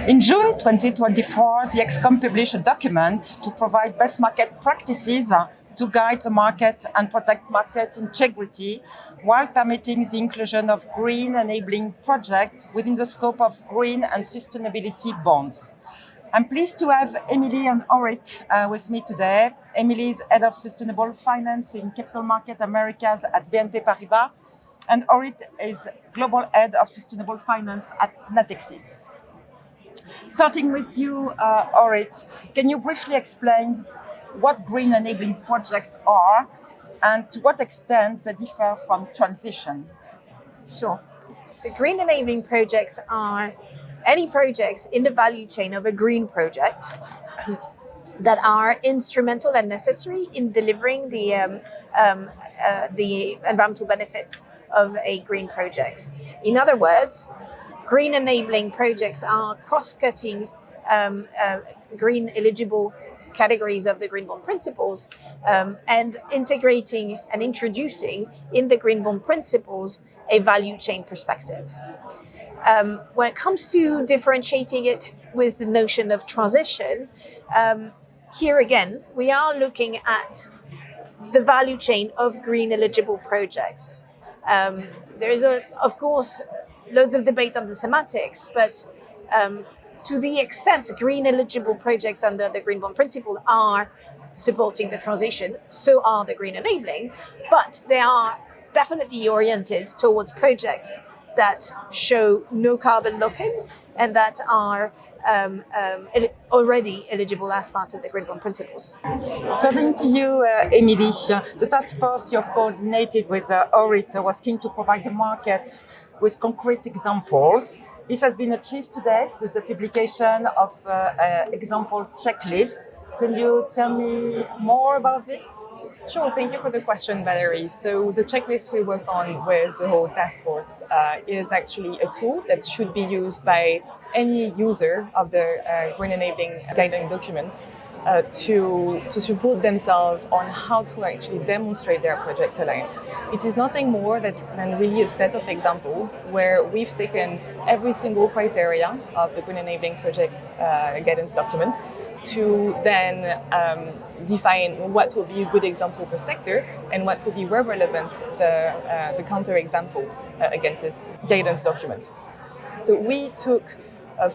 In June 2024, the ExCom published a document to provide best market practices to guide the market and protect market integrity while permitting the inclusion of green enabling projects within the scope of green and sustainability bonds. I'm pleased to have Emilie and Orith with me today. Emilie is Head of Sustainable Finance in Capital Market Americas at BNP Paribas, and Orith is Global Head of Sustainable Finance at Natixis. Starting with you, Orith, can you briefly explain what green enabling projects are and to what extent they differ from transition? Sure. So green enabling projects are any projects in the value chain of a green project that are instrumental and necessary in delivering the environmental benefits of a green project. In other words, green enabling projects are cross-cutting green eligible categories of the Green Bond Principles and integrating and introducing in the Green Bond Principles a value chain perspective. When it comes to differentiating it with the notion of transition, here again, we are looking at the value chain of green eligible projects. There is, of course, loads of debate on the semantics, but to the extent green eligible projects under the Green Bond Principle are supporting the transition, so are the green enabling, but they are definitely oriented towards projects that show no carbon lock-in and that are already eligible as part of the Green Bond Principles. Turning to you, Emilie, the task force you have coordinated with Orith was keen to provide the market with concrete examples. This has been achieved today with the publication of an example checklist. Can you tell me more about this? Sure, thank you for the question, Valérie. So the checklist we worked on with the whole task force is actually a tool that should be used by any user of the green enabling guideline documents to support themselves on how to actually demonstrate their project align. It is nothing more than really a set of examples where we've taken every single criteria of the green enabling project guidance document to then define what will be a good example per sector and what will be where relevant the counter example against this guidance document. So we took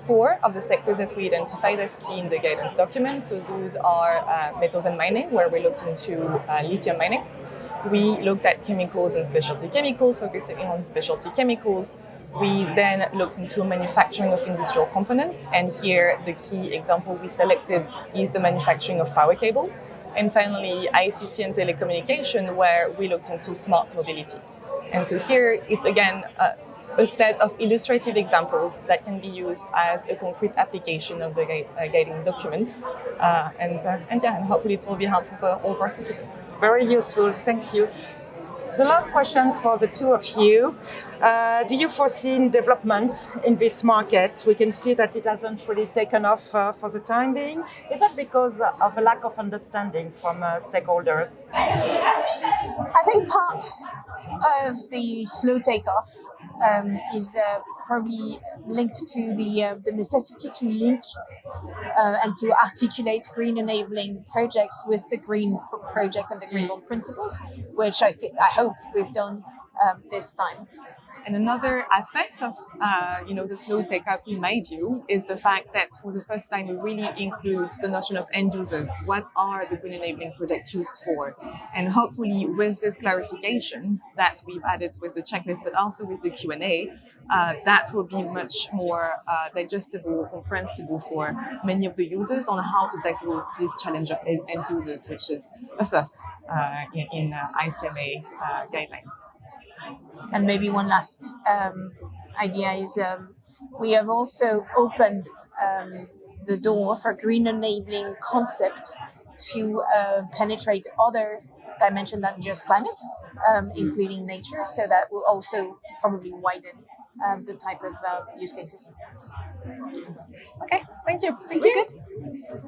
4 of the sectors that we identified as key in the guidance document. So those are metals and mining, where we looked into lithium mining. We looked at chemicals and specialty chemicals, focusing on specialty chemicals. We then looked into manufacturing of industrial components, and here the key example we selected is the manufacturing of power cables. And finally, ICT and telecommunication, where we looked into smart mobility. And so here it's again a set of illustrative examples that can be used as a concrete application of the guiding documents. And hopefully it will be helpful for all participants. Very useful, thank you. The last question for the two of you. Do you foresee development in this market? We can see that it hasn't really taken off for the time being. Is that because of a lack of understanding from stakeholders? I think part of the slow takeoff is probably linked to the necessity to link and to articulate green enabling projects with the green project and the Green Bond Principles, which I hope we've done this time. And another aspect of the slow take-up, in my view, is the fact that for the first time we really include the notion of end users. What are the green enabling projects used for? And hopefully with this clarification that we've added with the checklist, but also with the Q&A, that will be much more digestible, comprehensible for many of the users on how to tackle this challenge of end users, which is a first in ICMA guidelines. And maybe one last idea is we have also opened the door for green enabling concept to penetrate other dimensions than just climate, including nature. So that will also probably widen the type of use cases. Okay, thank you. Thank you. Good.